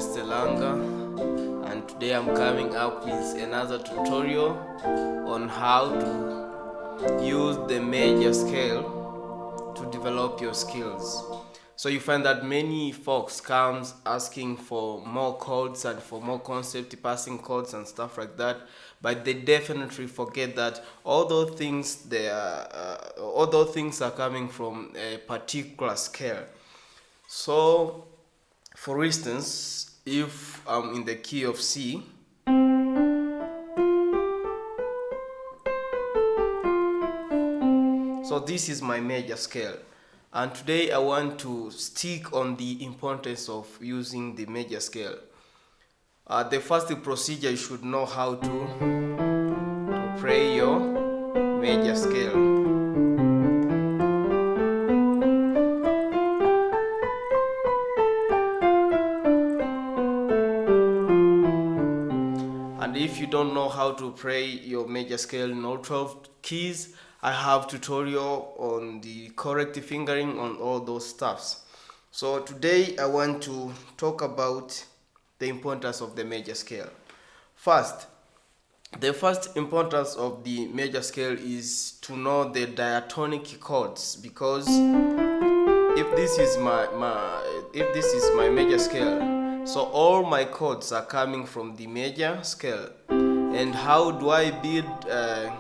Selanga, and today I'm coming up with another tutorial on how to use the major scale to develop your skills. So you find that many folks comes asking for more codes and for more concept passing codes and stuff like that, but they definitely forget that although things are coming from a particular scale. So for instance, if I'm in the key of C, so this is my major scale, and today I want to stick on the importance of using the major scale. The first procedure, you should know how to play your major scale. And if you don't know how to play your major scale in all 12 keys, I have tutorial on the correct fingering on all those stuffs. So today I want to talk about the importance of the major scale. First, the first importance of the major scale is to know the diatonic chords, because if this is my major scale, so all my chords are coming from the major scale. And how do I build a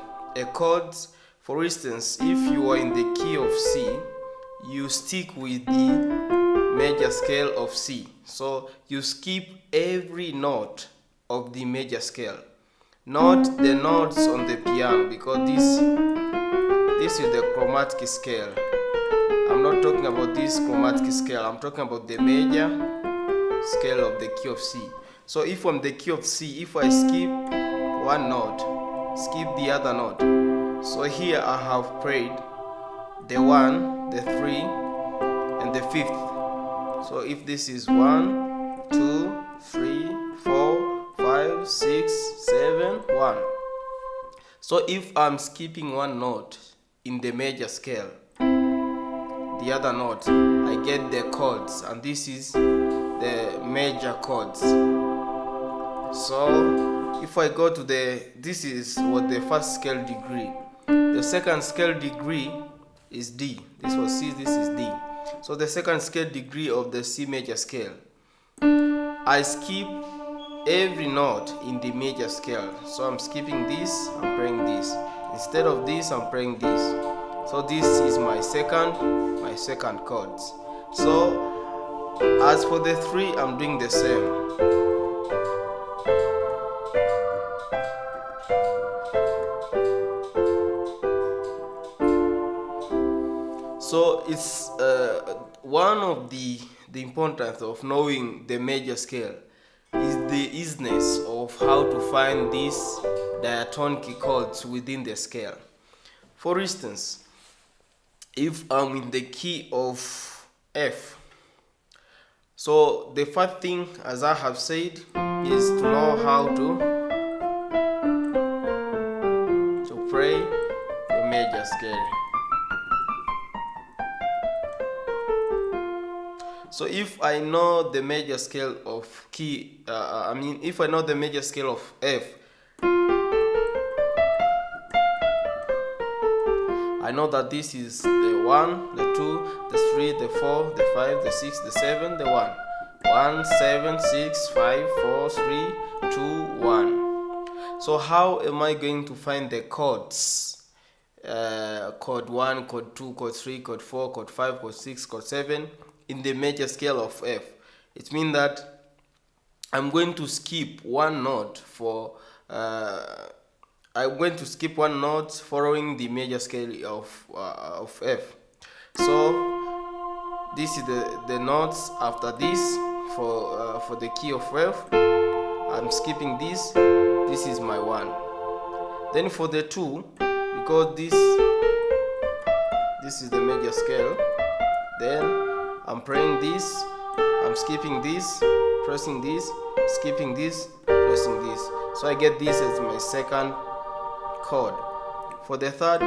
chords? For instance, if you are in the key of C, you stick with the major scale of C. So you skip every note of the major scale, not the notes on the piano, because this is the chromatic scale. I'm not talking about this chromatic scale, I'm talking about the major scale of the key of C. So if I'm the key of C, if I skip one note, skip the other note. So here I have played the 1, the 3, and the 5th. So if this is 1, 2, 3, 4, 5, 6, 7, 1. So if I'm skipping one note in the major scale, the other note, I get the chords, and this is the major chords. So if I go to this is what the first scale degree. The second scale degree is D. This was C, this is D. So the second scale degree of the C major scale, I skip every note in the major scale. So I'm skipping this, I'm playing this. Instead of this, I'm playing this. So this is my second chords. So as for the 3, I'm doing the same. So it's one of the importance of knowing the major scale is the easiness of how to find these diatonic chords within the scale. For instance, if I'm in the key of F, so the first thing, as I have said, is to know how to play your major scale. So if I know the major scale of if I know the major scale of F, I know that this is the 1, the 2, the 3, the 4, the 5, the 6, the 7, the 1. 1, 7, 6, 5, 4, 3, 2, 1. So how am I going to find the chords? Chord 1, chord 2, chord 3, chord 4, chord 5, chord 6, chord 7 in the major scale of F. It means that I'm going to skip one note following the major scale of F. So this is the notes after this for the key of F. I'm skipping this. This is my 1. Then for the 2, because this is the major scale, then I'm playing this, I'm skipping this, pressing this, skipping this, pressing this. So I get this as my second chord. For the third,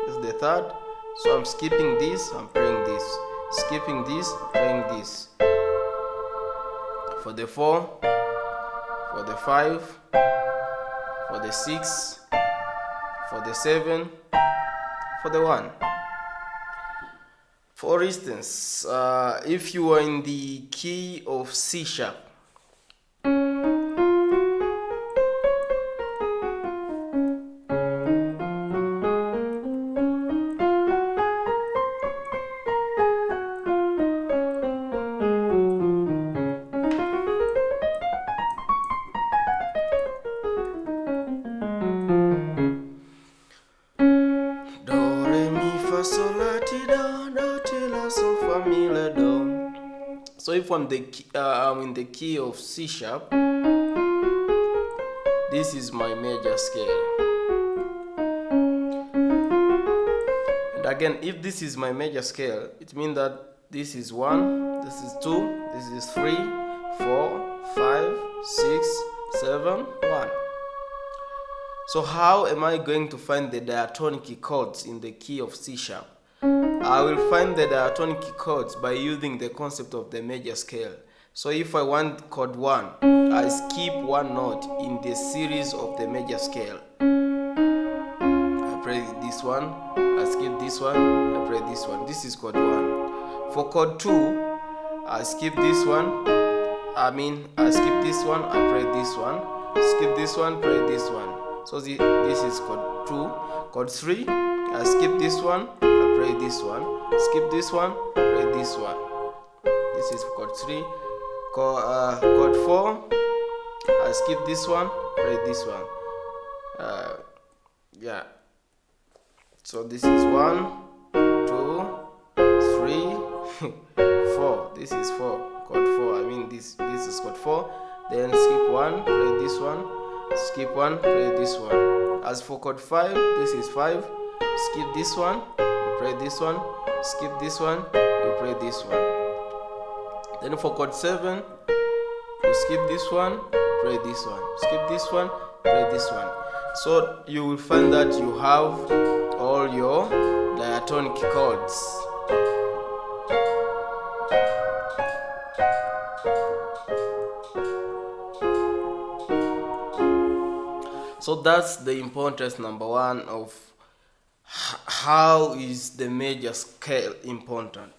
this is the third. So I'm skipping this, I'm playing this, skipping this, playing this. for the 4, for the 5, for the 6, for the 7, for the 1. For instance, if you are in the key of C sharp, so if I'm in the key of C sharp, this is my major scale. And again, if this is my major scale, it means that this is 1, this is 2, this is 3, 4, 5, 6, 7, 1. So how am I going to find the diatonic chords in the key of C sharp? I will find the diatonic chords by using the concept of the major scale. So if I want chord 1, I skip one note in the series of the major scale. I play this one, I skip this one, I play this one. This is chord 1. For chord 2, I skip this one, I skip this one, I play this one, skip this one, play this one. So this is chord 2. Chord 3, I skip this one, play this one, skip this one, play this one. This is chord 3. Chord 4, I skip this one, play this one. Yeah. So this is 1, 2, 3, 4. This is 4. Chord 4. This is chord 4. Then skip 1, play this one. Skip 1, play this one. As for chord 5, this is 5. Skip this one, play this one, skip this one, you play this one. Then for chord 7, you skip this one, play this one, skip this one, play this one. So you will find that you have all your diatonic chords. So that's the importance, number 1, of how is the major scale important.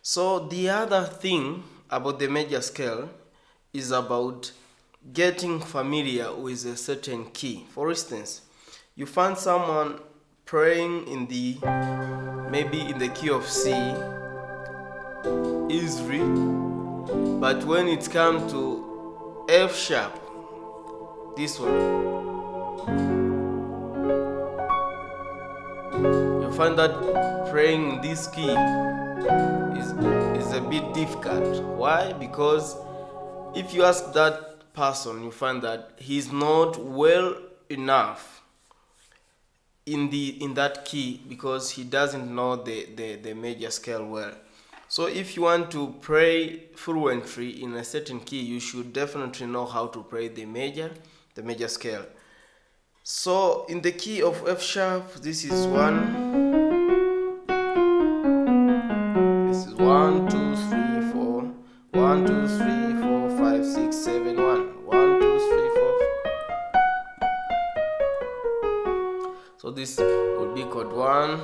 So the other thing about the major scale is about getting familiar with a certain key. For instance, you find someone praying maybe in the key of C easily, but when it comes to F sharp, this one, you find that praying this key is a bit difficult. Why? Because if you ask that person, you find that he's not well enough in that key because he doesn't know the major scale well. So if you want to pray fluently in a certain key, you should definitely know how to play the major scale. So in the key of F sharp, this is 1. This is 1, 2, 3, 4. 1, 2, 3, 4, 5, 6, 7, 1. 1, 2, 3, 4. So this would be chord 1.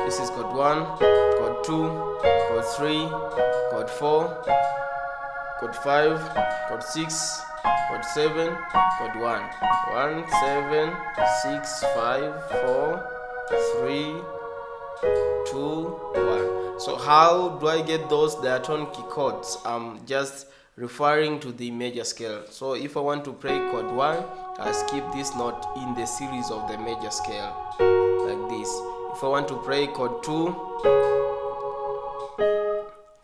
This is chord 1, chord 2, chord 3, chord 4, chord 5, chord 6, chord 7, chord 1. 1, 7, 6, 5, 4, 3, 2, 1. So how do I get those diatonic chords? I'm just referring to the major scale. So if I want to play chord 1, I skip this note in the series of the major scale, like this. If I want to play chord 2,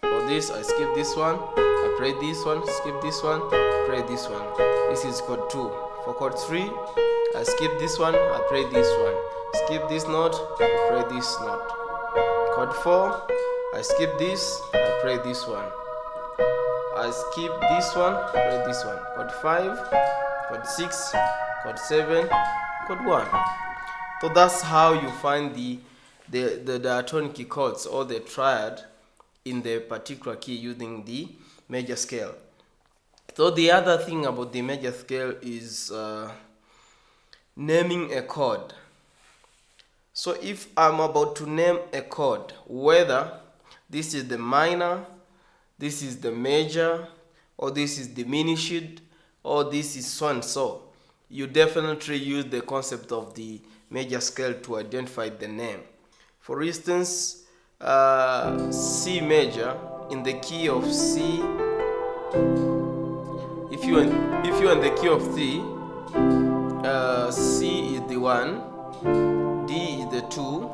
for this I skip this one, I play this one, skip this one, play this one. This is chord 2. For chord 3, I skip this one, I play this one. Skip this note, I play this note. Chord 4, I skip this, I play this one. I skip this one, play this one. Chord 5, chord 6, chord 7, chord 1. So that's how you find the diatonic chords or the triad in the particular key using the major scale. So the other thing about the major scale is naming a chord. So if I'm about to name a chord, whether this is the minor, this is the major, or this is diminished, or this is so and so, you definitely use the concept of the major scale to identify the name. For instance, C major in the key of C. If you're in the key of C, C is the 1, D is the 2,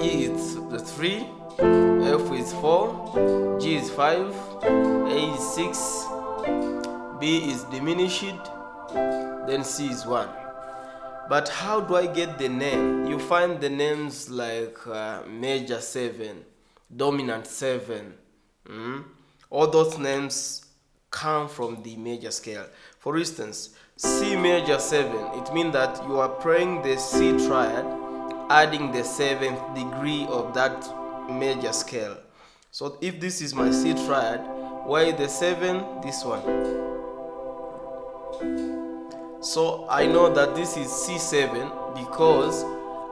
E is the 3, F is 4, G is 5, A is 6, B is diminished, then C is 1. But how do I get the name? You find the names like major 7, dominant 7. All those names come from the major scale. For instance, C major 7, it means that you are playing the C triad, adding the 7th degree of that major scale. So if this is my C triad, why the 7? This one. So I know that this is C7 because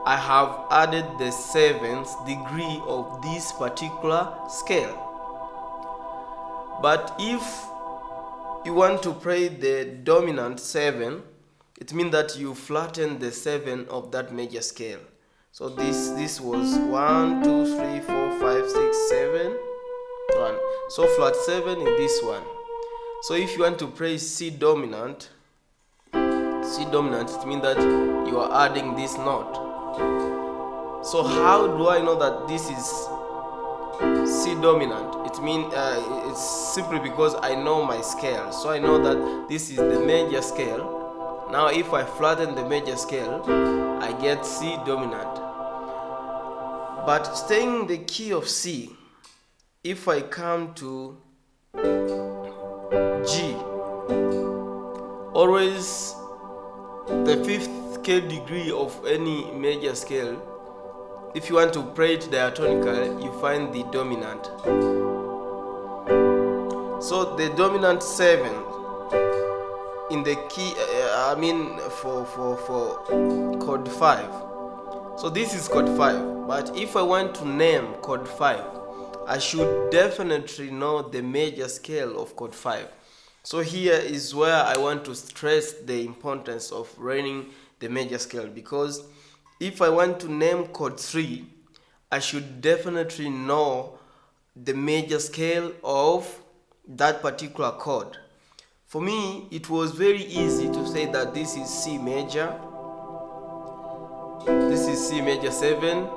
I have added the 7th degree of this particular scale. But if you want to play the dominant 7, it means that you flatten the 7 of that major scale. So this was 1, 2, 3, 4, 5, 6, 7, 1. So flat 7 is this one. So if you want to play C dominant, it means that you are adding this note. So how do I know that this is C dominant? It means it's simply because I know my scale. So I know that this is the major scale. Now if I flatten the major scale, I get C dominant. But staying in the key of C, if I come to G, always the 5th scale degree of any major scale, if you want to play it diatonically, you find the dominant. So the dominant 7 in the key, for chord 5. So this is chord 5. But if I want to name chord 5, I should definitely know the major scale of chord 5. So here is where I want to stress the importance of learning the major scale, because if I want to name chord 3, I should definitely know the major scale of that particular chord. For me, it was very easy to say that this is C major, this is C major 7,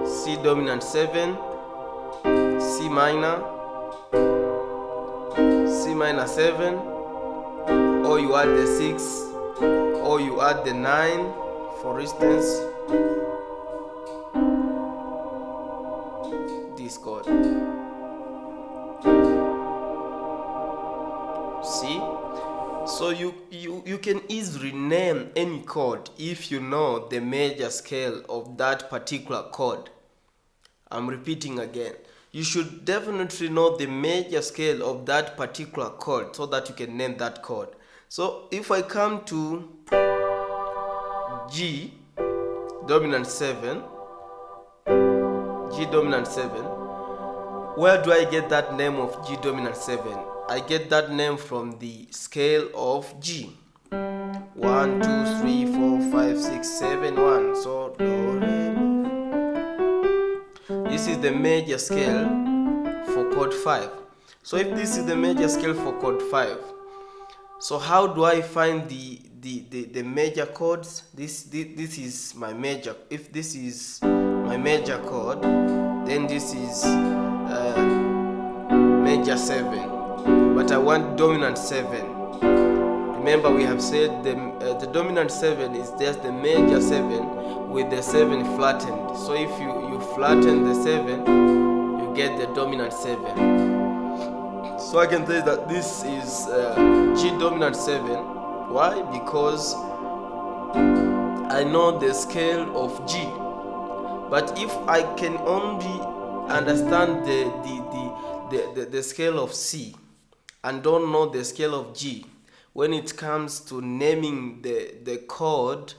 C dominant 7, C minor, C minor 7, or you add the 6, or you add the 9, for instance, this chord. See? So you can easily name any chord if you know the major scale of that particular chord. I'm repeating again. You should definitely know the major scale of that particular chord so that you can name that chord. So if I come to G dominant 7, G dominant 7, where do I get that name of G dominant 7? I get that name from the scale of G. 1, 2, 3, 4, 5, 6, 7, 1. So do, re, mi. This is the major scale for chord 5. So if this is the major scale for chord 5, so how do I find the major chords? This is my major. If this is my major chord, then this is major 7. But I want dominant 7. Remember, we have said the dominant 7 is just the major 7 with the 7 flattened. So if you flatten the 7, you get the dominant 7. So I can say that this is G dominant 7. Why? Because I know the scale of G. But if I can only understand the scale of C and don't know the scale of G, when it comes to naming the chord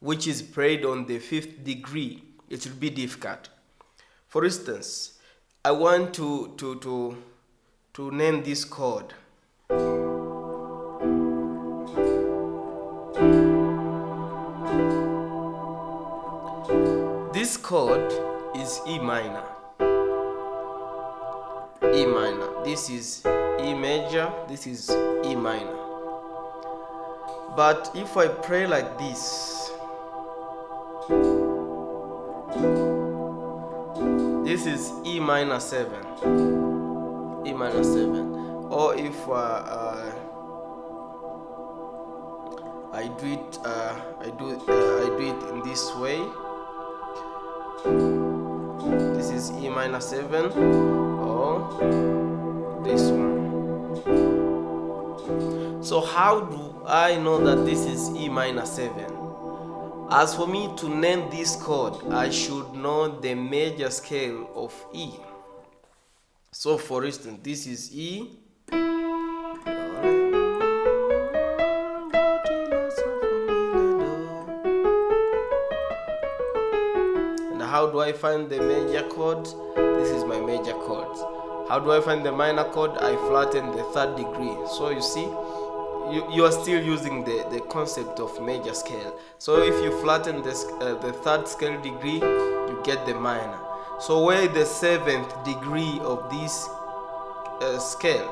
which is played on the fifth degree, it will be difficult. For instance, I want to name this chord. This chord is E minor. E minor. This is E major. This is E minor. But if I play like this, this is E minor 7. E minor 7. Or if I do it in this way. This is E minor 7 or this one. So how do I know that this is E minor 7? As for me to name this chord, I should know the major scale of E. So for instance, this is E. How do I find the major chord? This is my major chord. How do I find the minor chord? I flatten the third degree. So you see, you are still using the concept of major scale. So if you flatten the third scale degree, you get the minor. So where is the seventh degree of this scale?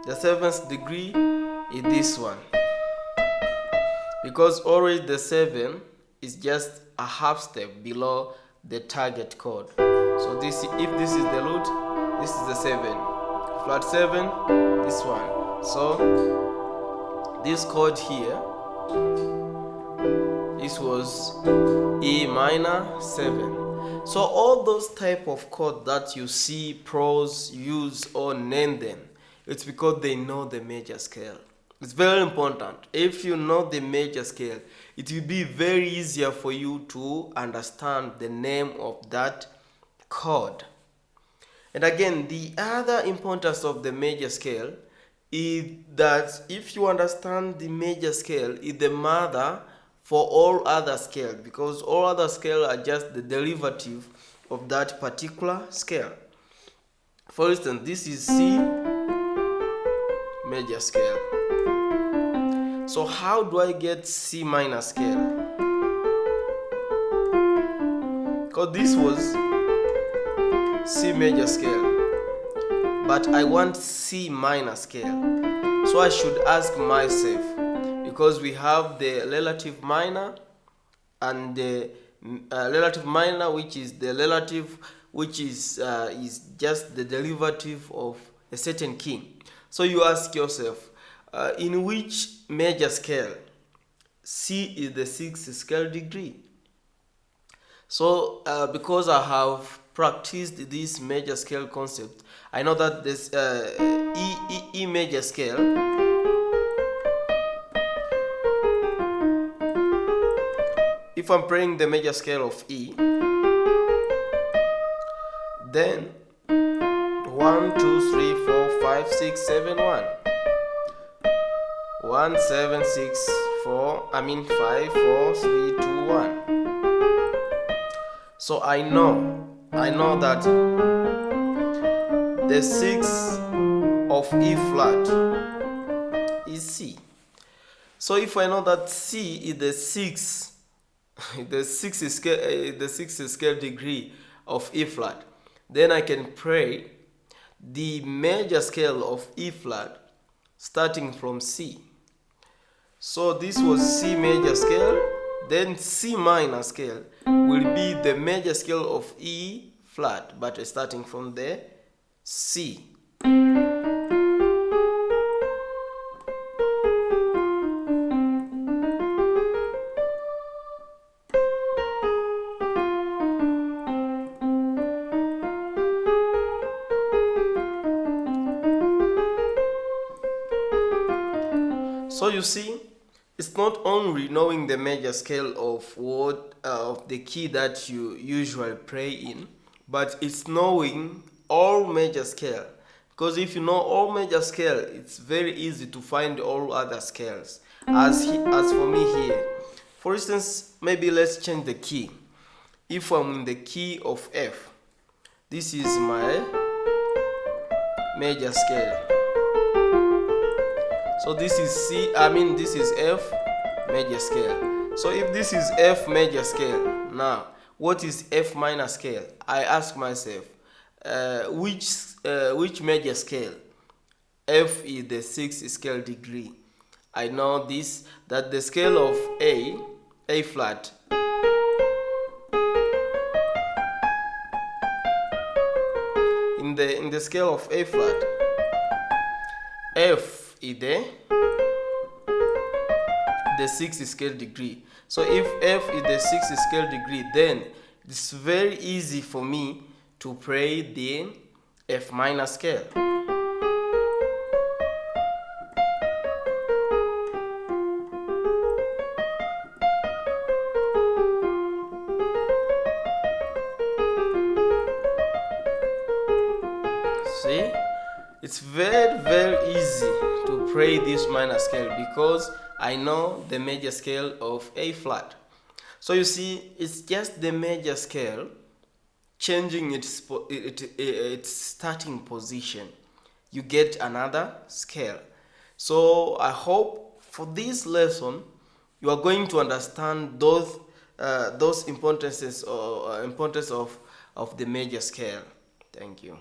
The seventh degree is this one, because always the 7 is just a half step below the target chord. So this, if this is the root, this is the 7, flat 7, this one. So this chord here, this was E minor 7. So all those type of chords that you see pros use or name them, it's because they know the major scale. It's very important. If you know the major scale, it will be very easier for you to understand the name of that chord. And again, the other importance of the major scale is that if you understand the major scale is the mother for all other scales, because all other scales are just the derivative of that particular scale. For instance, this is C major scale. So how do I get C minor scale? Because this was C major scale, but I want C minor scale. So I should ask myself, because we have the relative minor and the relative minor, which is the relative, which is just the derivative of a certain key. So you ask yourself, in which major scale? C is the 6th scale degree. So because I have practiced this major scale concept, I know that this E major scale if I'm playing the major scale of E, then 1 2 3 4 5 6 7 1 1 7 6 4 5 4 3 2 1. So I know that the 6th of E flat is C. So if I know that C is the 6th the 6th scale degree of E flat, then I can play the major scale of E flat starting from C. So this was C major scale, then C minor scale will be the major scale of E flat, but starting from the C. So you see, it's not only knowing the major scale of what of the key that you usually play in, but it's knowing all major scale. Because if you know all major scale, it's very easy to find all other scales. As for me here, for instance, maybe let's change the key. If I'm in the key of F, this is my major scale. So this is this is F major scale. So if this is F major scale, now what is F minor scale? I ask myself, which major scale? F is the 6th scale degree. I know this, that the scale of A flat, in the scale of A flat, F is the 6th scale degree. So if F is the 6th scale degree, then it's very easy for me to play the F minor scale. See, it's very easy to play this minor scale because I know the major scale of A flat. So you see, it's just the major scale changing its starting position. You get another scale. So I hope for this lesson you are going to understand those importance of the major scale. Thank you.